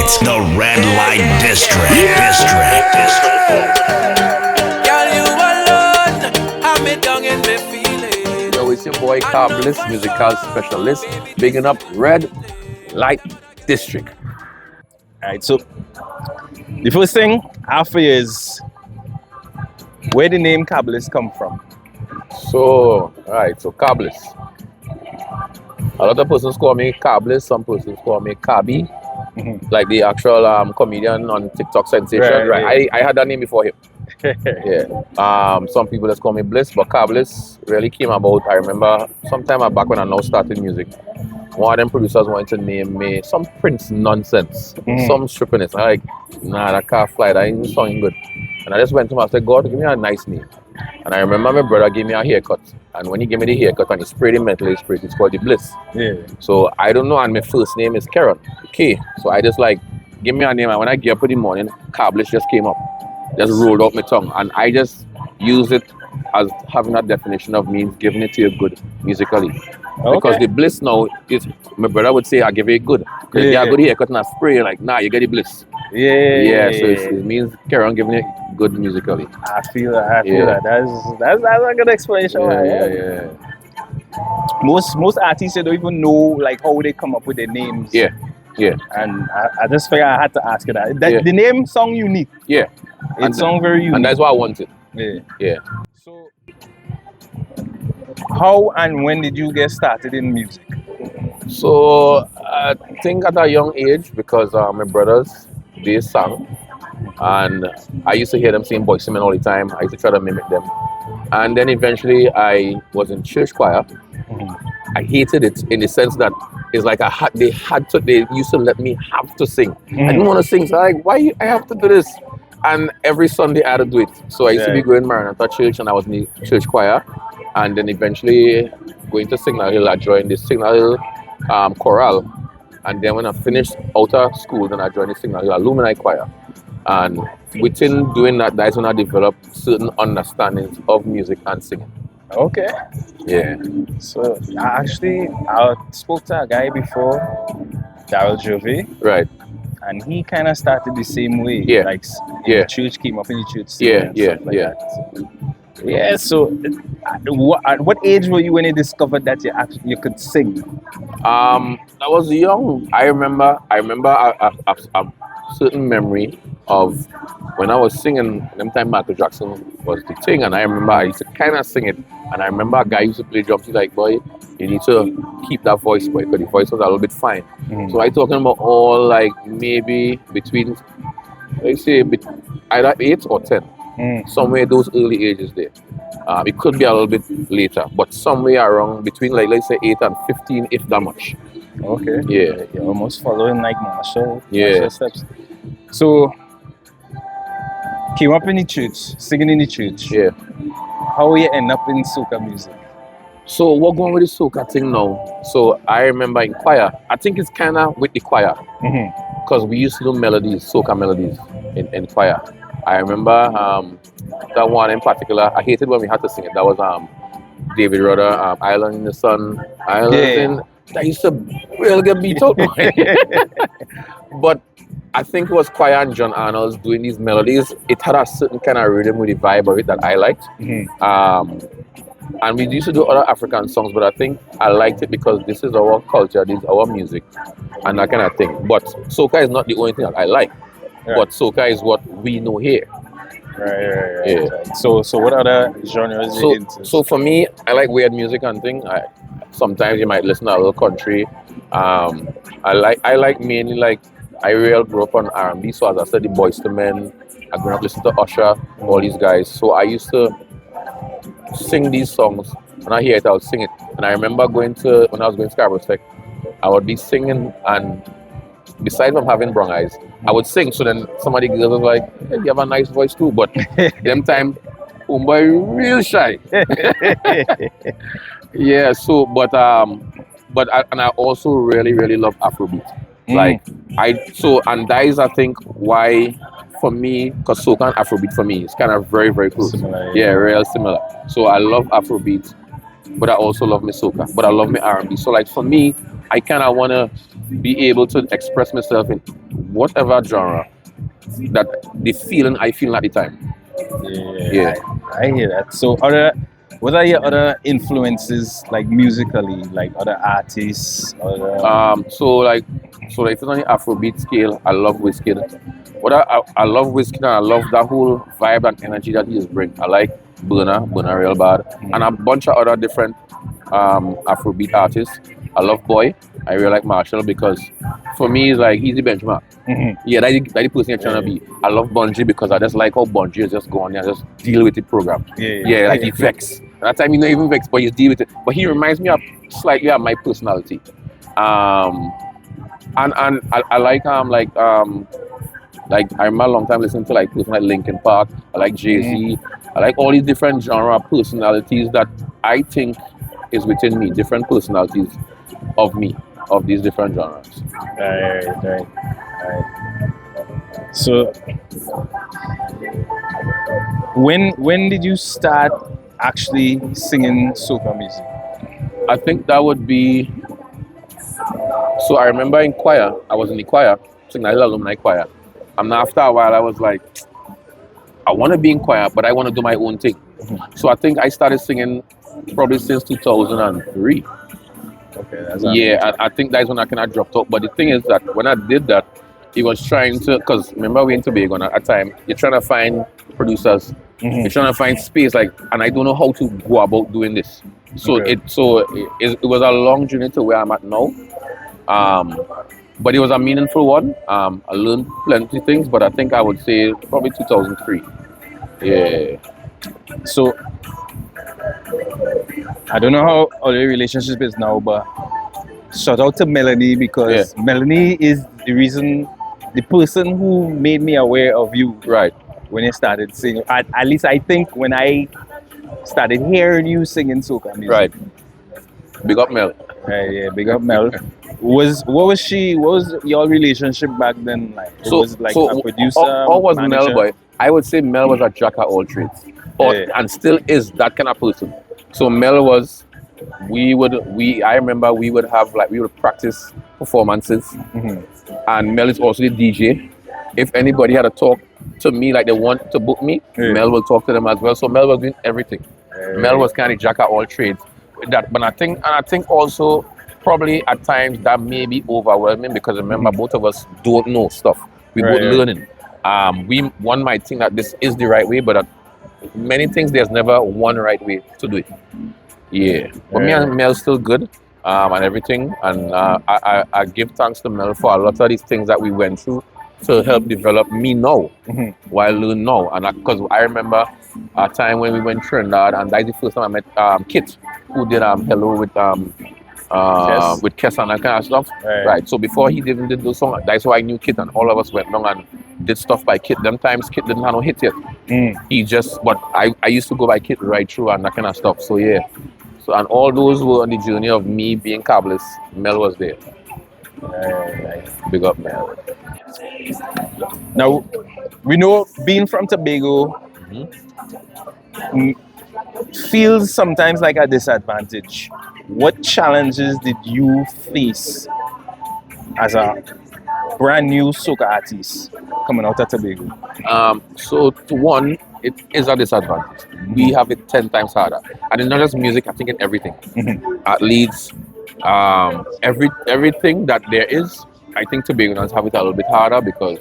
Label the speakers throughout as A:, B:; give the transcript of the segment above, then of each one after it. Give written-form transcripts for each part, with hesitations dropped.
A: It's the Red Light District.
B: Girl, you alone, have me down in me feeling.
C: Yo, it's your boy KAHBLIS, musical specialist, bigging up Red Light District.
D: Alright, so the first thing after is where the name KAHBLIS come from.
C: So KAHBLIS. A lot of persons call me KAHBLIS, some persons call me Kabi, like the actual comedian on TikTok sensation. Right. I had that name before him. Yeah. Some people just call me Bliss, but KAHBLIS really came about. I remember sometime back when I now started music, one of them producers wanted to name me some Prince nonsense, some strippiness. I'm like, nah, that can't fly, that ain't sounding good. And I just went to him, I said, God, give me a nice name. And I remember my brother gave me a haircut. And when he gave me the haircut and he sprayed it mentally, it's called the Bliss. Yeah. So I don't know, and my first name is Karen. Okay. So I just like, give me a name. And when I get up in the morning, KAHBLIS just came up. Just rolled out my tongue. And I just use it as having a definition of means giving it to you good musically. Okay. Because the Bliss now is, my brother would say, I give it good. Because you get a good haircut and a spray, like, nah, you get the Bliss. Yeah. So it means Karen giving it good musically.
D: I feel that. That's a good explanation.
C: Yeah.
D: Most artists, they don't even know like how they come up with their names.
C: Yeah.
D: And I just figured I had to ask you that. The name song unique.
C: Yeah.
D: It sounds very unique.
C: And that's what I wanted.
D: Yeah. So how and when did you get started in music?
C: So I think at a young age, because my brothers, they sang. And I used to hear them sing Boyz II Men all the time. I used to try to mimic them. And then eventually I was in church choir. I hated it in the sense that it's like they used to let me have to sing. I didn't want to sing, so I'm like, why I have to do this? And every Sunday I had to do it. So I used to be going to Maranatha Church and I was in the church choir. And then eventually going to Signal Hill, I joined the Signal Hill chorale. And then when I finished out of school, then I joined the Signal Hill Alumni Choir. And within doing that, that's when I developed certain understandings of music and singing.
D: Okay.
C: Yeah.
D: So I spoke to a guy before, Daryl Gervais.
C: Right.
D: And he kind of started the same way.
C: Yeah.
D: Like the church came up in the church. Yeah. So at what age were you when you discovered that you could sing?
C: I was young. I remember a certain memory of when I was singing. Them time Michael Jackson was the thing, and I remember I used to kind of sing it. And I remember a guy used to play drums. He's like, "Boy, you need to keep that voice, boy, because the voice was a little bit fine." So I talking about all like maybe between, let's say, either 8 or 10, somewhere those early ages there. It could be a little bit later, but somewhere around between like let's say 8 and 15, if that much.
D: Okay.
C: Yeah.
D: You're almost following like Marshall steps. So came up in the church, singing in the church.
C: Yeah.
D: How you end up in soca music?
C: So we're going with the soca thing now. So I remember in choir, I think it's kind of with the choir, because we used to do melodies, soca melodies in choir. I remember that one in particular. I hated when we had to sing it. That was David Rudder, Island in the Sun. That used to really get beat out. But I think it was choir and John Arnold's doing these melodies. It had a certain kind of rhythm with the vibe of it that I liked. And we used to do other African songs, but I think I liked it because this is our culture, this is our music, and that kind of thing. But soca is not the only thing that I like. But soca is what we know here.
D: Right.
C: Yeah.
D: So what other genres are you into? So
C: for me, I like weird music and things. Sometimes you might listen to a little country. I like mainly like I really grew up on R&B. So as I said, the Boyz II Men. I grew up listening to Usher, all these guys. So I used to sing these songs. When I hear it, I would sing it. And I remember when I was going to Scarborough Tech, I would be singing, and besides from having brown eyes, I would sing. So then some of the girls was like, hey, you have a nice voice too. But them time, homeboy real shy. Yeah, so but I also really love Afrobeat. And that is I think why for me, because soca and Afrobeat for me is kind of very close.
D: Similar,
C: yeah, real similar. So I love Afrobeat, but I also love my soca, but I love my R&B. So like for me, I kind of want to be able to express myself in whatever genre that the feeling I feel at the time. Yeah.
D: I hear that. So what are your other influences, like musically, like other artists?
C: So if it's on the Afrobeat scale, I love Wizkid. I love Wizkid, and I love that whole vibe and energy that he just bring. I like Burna real bad, and a bunch of other different Afrobeat artists. I love Boy. I really like Marshall because for me, he's the benchmark. Yeah, that's the person you're trying to be. I love Bungie because I just like how Bungie is just go on there and just deal with the program. Like he vex. That time he not even vex, but he deal with it. But he reminds me of slightly of my personality. And I like I remember a long time listening to like person like Linkin Park. I like Jay-Z. I like all these different genre personalities that I think is within me, different personalities of me, of these different genres.
D: Right. So when did you start actually singing soca music?
C: I think that would be, so I remember in choir, I was in the choir, singing the alumni choir. And after a while I was like, I want to be in choir, but I want to do my own thing. So I think I started singing probably since 2003.
D: Okay,
C: I think that's when I kind of dropped out. But the thing is that when I did that, he was trying to, because remember we in Tobago at a time, you're trying to find producers, you're trying to find space, and I don't know how to go about doing this. So it was a long journey to where I'm at now. But it was a meaningful one. I learned plenty of things, but I think I would say probably 2003. Yeah.
D: So I don't know how the relationship is now, but shout out to Melanie because Melanie is the person who made me aware of you.
C: Right.
D: When you started singing, at least I think when I started hearing you singing soca music.
C: Right. Big up Mel.
D: Yeah, big up Mel. What was your relationship back then like? Was it like a producer?
C: Or was
D: manager?
C: Mel boy? I would say Mel was a jack of all trades, and still is that kind of person. So Mel was, I remember we would have we would practice performances, and Mel is also the DJ. If anybody had to talk to me like they want to book me, Mel will talk to them as well. So Mel was doing everything. Mel was kind of jack of all trades. But I think also probably at times that may be overwhelming because remember both of us don't know stuff. We both learning. One might think that this is the right way, but many things there's never one right way to do it. Yeah, but me and Mel still good and everything, and I give thanks to Mel for a lot of these things that we went through to help develop me now while learn now. And because I remember a time when we went to Trinidad, and that's the first time I met Kit, who did Hello with Kess and that kind of stuff. Right. So before he did those songs, that's why I knew Kit, and all of us went down and did stuff by Kit. Them times Kit didn't have no hit yet. He just, but I used to go by Kit right through and that kind of stuff. So yeah. So and all those were on the journey of me being KAHBLIS. Mel was there. Big up Mel.
D: Now we know being from Tobago feels sometimes like a disadvantage. What challenges did you face as a brand new soca artist coming out of Tobago?
C: So to one, it is a disadvantage. We have it 10 times harder, and it's not just music. I think in everything, athletes, everything that there is. I think Tobagonians have it a little bit harder because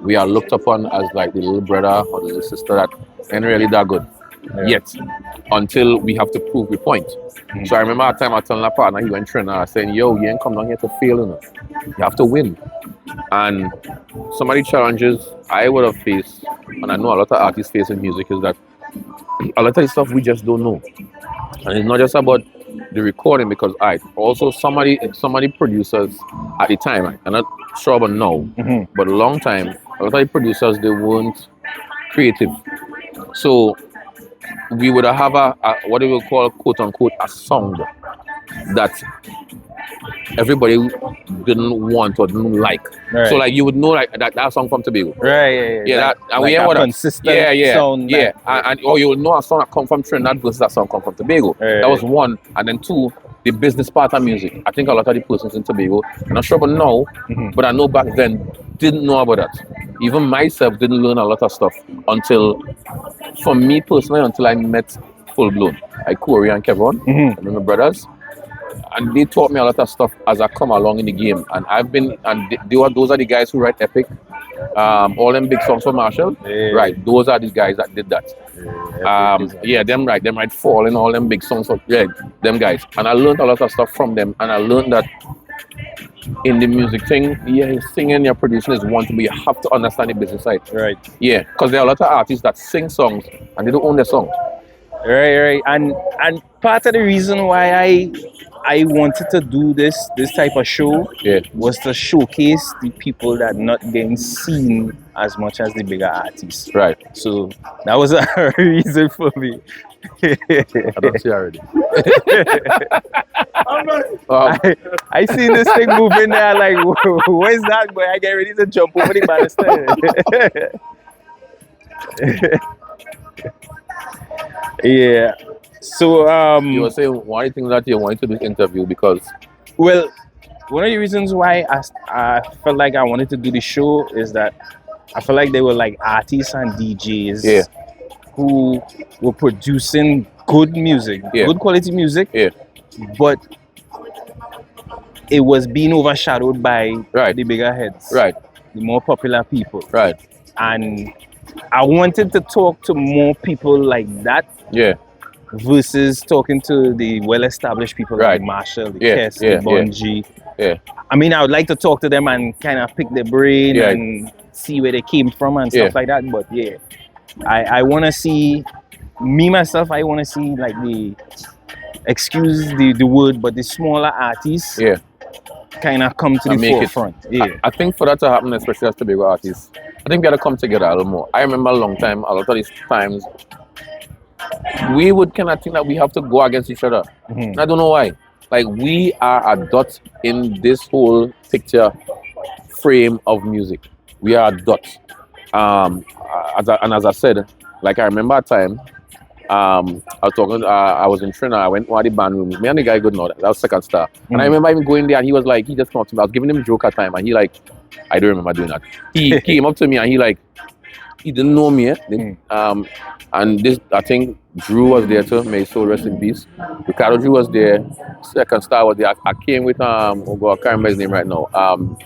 C: we are looked upon as like the little brother or the little sister that ain't really that good yet, until we have to prove the point. So I remember a time I was telling a partner, he went training, I saying, yo, you ain't come down here to fail, you know. You have to win. And some of the challenges I would have faced, and I know a lot of artists face in music, is that a lot of the stuff we just don't know. And it's not just about the recording, because also some of the producers at the time, I'm not sure about now, but a long time, a lot of the producers, they weren't creative. So we would have a what we will call, quote unquote, a song that everybody didn't want or didn't like. So like you would know like that song from Tobago. That and
D: like
C: we hear what
D: consistent sound.
C: And or you would know a song that come from Trinidad versus that song come from Tobago. That was one. And then two, the business part of music. I think a lot of the persons in Tobago, I'm not sure about now, but I know back then didn't know about that. Even myself didn't learn a lot of stuff until, for me personally, until I met full blown, like Corey and Kevin, my brothers, and they taught me a lot of stuff as I come along in the game. And I've been, and those are the guys who write Epic, all them big songs for Marshall, right? Those are the guys that did that. Them write Fall and all them big songs for them guys. And I learned a lot of stuff from them, and I learned that in the music thing, singing, your producing is one thing, but you have to understand the business side.
D: Right.
C: Yeah, because there are a lot of artists that sing songs and they don't own their song.
D: Right. And part of the reason why I wanted to do this type of show was to showcase the people that not getting seen as much as the bigger artists.
C: Right.
D: So that was a reason for me.
C: I don't see already.
D: I see this thing moving there, like, where's that boy? I get ready to jump over the banister. Yeah. So
C: you were saying one thing that you wanted to do this interview because,
D: well, one of the reasons why I felt like I wanted to do the show is that I felt like they were like artists and DJs who were producing good music, good quality music, but it was being overshadowed by the bigger heads, the more popular people, and I wanted to talk to more people like that, versus talking to the well-established people like Marshall, the Kess, the Bungie. I mean, I would like to talk to them and kind of pick their brain and see where they came from and stuff like that. But I want to see, me myself, I want to see like excuse the word, but the smaller artists kind of come to the forefront.
C: I think for that to happen, especially as Tobago artists, I think we got to come together a little more. I remember a long time, a lot of these times, we would kind of think that we have to go against each other. And I don't know why. Like, we are a dot in this whole picture frame of music. We are a dot. As I said, like, I remember a time, I was in Trinidad, I went to one of the band rooms. Me and the guy good now, that was Soca Star. And I remember him going there and he was like, he just came up to me. I was giving him a joke at the time and he like, I don't remember doing that. He came up to me and he didn't know me. And this, I think Drew was there too, may his soul rest in peace. Ricardo Drew was there, Soca Star was there. I came with, I can't remember his name right now,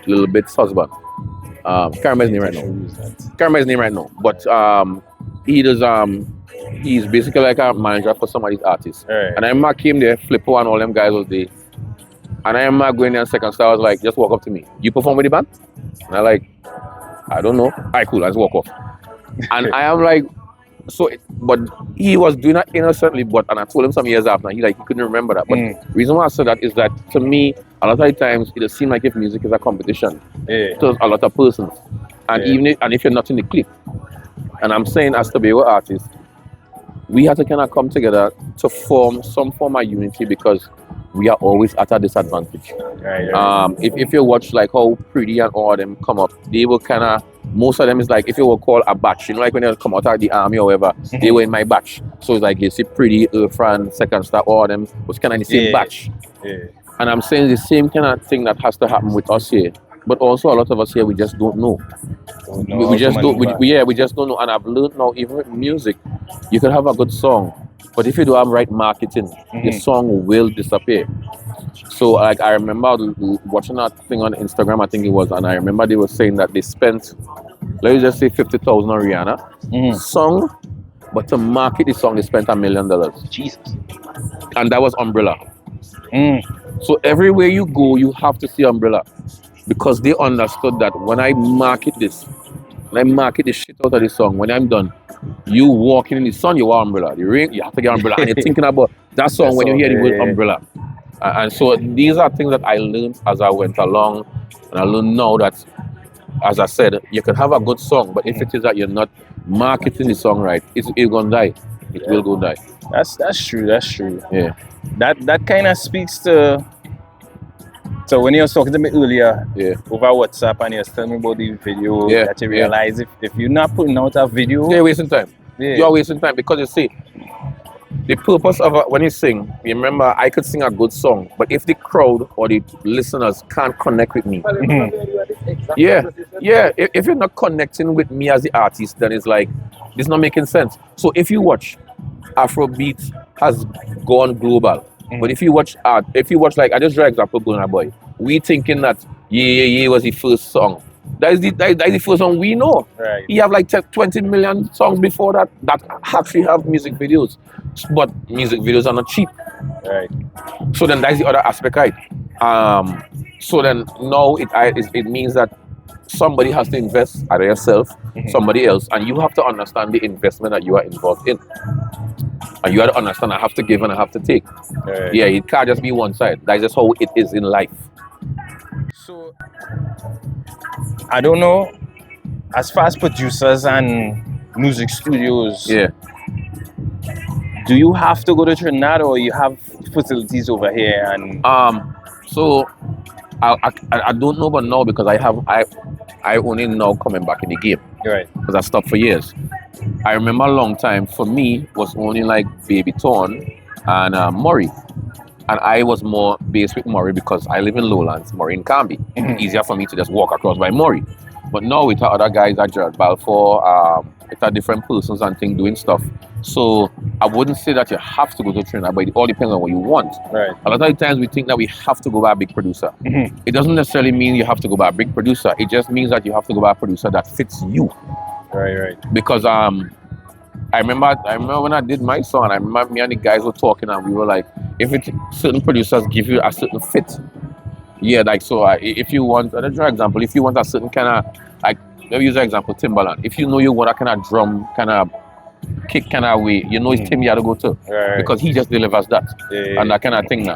C: Little Bit's husband. Can't remember his name right now. But he does, he's basically like a manager for some of these artists. And I remember I came there, Flippo and all them guys was there. And I remember going there and Soca Star was like, just walk up to me. You perform with the band? And I'm like, I don't know. All right, cool, let's walk off. And I am like, but he was doing that innocently, and I told him some years after, and he couldn't remember that. But the reason why I said that is that, to me, a lot of the times, it seems like if music is a competition to a lot of persons. And even if you're not in the clique. And I'm saying, as Tobago artists, we have to kind of come together to form some form of unity because we are always at a disadvantage. If you watch like how Pretty and all of them come up, they will kind of, most of them is like, if you will call a batch, you know, like when they come out of the army or whatever, they were in my batch. So it's like you see Pretty, Fran, Soca Star, all of them was kind of in the same batch. And I'm saying the same kind of thing that has to happen with us here. But also a lot of us here, we just don't know. We just don't know. And I've learned now, even with music, you can have a good song, but if you don't have right marketing, the song will disappear. So like I remember watching that thing on Instagram, I think it was, and I remember they were saying that they spent, let's just say 50,000 on Rihanna song, but to market the song they spent $1 million.
D: Jesus.
C: And that was Umbrella. So everywhere you go, you have to see Umbrella. Because they understood that when I market this, the shit out of this song, when I'm done, you walking in the sun, you want Umbrella. The rain, you have to get Umbrella. And you're thinking about that song when you hear the word Umbrella. And so these are things that I learned as I went along. And I learned now that, as I said, you can have a good song, but if it is that you're not marketing the song right, it's going to die. It will go die.
D: That's true.
C: Yeah.
D: That kind of speaks to... So when you were talking to me earlier over WhatsApp and you were telling me about the video that you realize if you're not putting out a video...
C: You're wasting time. You're wasting time because you see, the purpose of when you sing, remember, I could sing a good song, but if the crowd or the listeners can't connect with me, yeah, if you're not connecting with me as the artist, then it's like it's not making sense. So if you watch, Afrobeat has gone global, but if you watch like I just draw example, Burna Boy, we thinking that yeah was the first song. That is the first song we know.
D: Right.
C: He have like 20 million songs before that actually have music videos, but music videos are not cheap.
D: Right.
C: So then that's the other aspect, right? So then now it means that somebody has to invest, either yourself, somebody else, and you have to understand the investment that you are involved in. And you have to understand I have to give and I have to take.
D: Right.
C: Yeah, it can't just be one side. That's just how it is in life.
D: So I don't know, as far as producers and music studios,
C: Yeah.
D: do you have to go to Trinidad or you have facilities over here? And
C: So I don't know about now because I only now coming back in the game
D: right.
C: because I stopped for years. I remember a long time for me was only like Baby Torn and Murray. And I was more based with Murray because I live in Lowlands, Murray in Canby. It's easier for me to just walk across by Murray. But now with the other guys at Gerald Balfour, it's a different persons and things doing stuff. So I wouldn't say that you have to go to Trinidad, but it all depends on what you want.
D: Right.
C: A lot of times we think that we have to go by a big producer. It doesn't necessarily mean you have to go by a big producer. It just means that you have to go by a producer that fits you.
D: Right.
C: Because I remember when I did my song, I remember me and the guys were talking and we were like, if certain producers give you a certain fit, yeah, like so if you want, I'll draw example, if you want a certain kind of, like, let me use an example, Timbaland. If you know you want a kind of drum, kind of kick kind of way, you know it's Tim you have to go to.
D: Right.
C: Because he just delivers that.
D: Yeah.
C: And that kind of thing.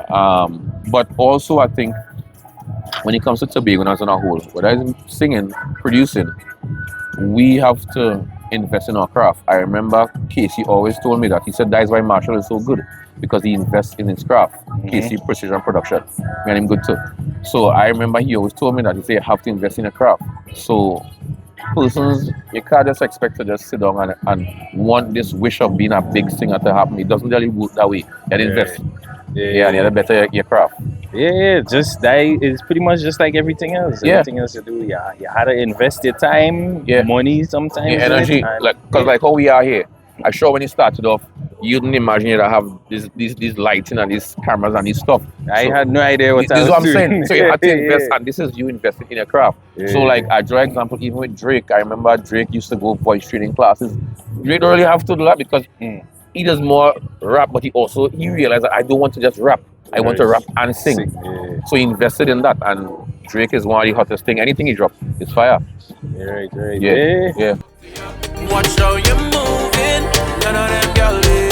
C: But also I think when it comes to Tobago as a whole, whether it's singing, producing, we have to invest in our craft. I remember Casey always told me that. He said that is why Marshall is so good, because he invests in his craft. Casey Precision Production, and him good too. So I remember he always told me that he said you have to invest in a craft. So persons, you can't just expect to just sit down and want this wish of being a big singer to happen. It doesn't really work that way. You have to invest. Yeah, and you have to better your craft.
D: Yeah, just that is pretty much just like everything else.
C: Yeah.
D: Everything else you do, you had to invest your time, money sometimes.
C: Your energy, like how we are here. I'm sure when you started off, you didn't imagine you to have these lighting and these cameras and this stuff.
D: I had no idea what
C: this
D: I was
C: is what I'm
D: doing.
C: saying. So you had to invest, and this is you investing in your craft. So like I draw example even with Drake. I remember Drake used to go voice training classes. Drake don't really have to do that because he does more rap, but he realized that I don't want to just rap. I want to rap and sing. So he invested in that, and Drake is one of the hottest thing. Anything he drop is fire.
D: Right.
C: Yeah.
B: Watch how you're moving. None of them girls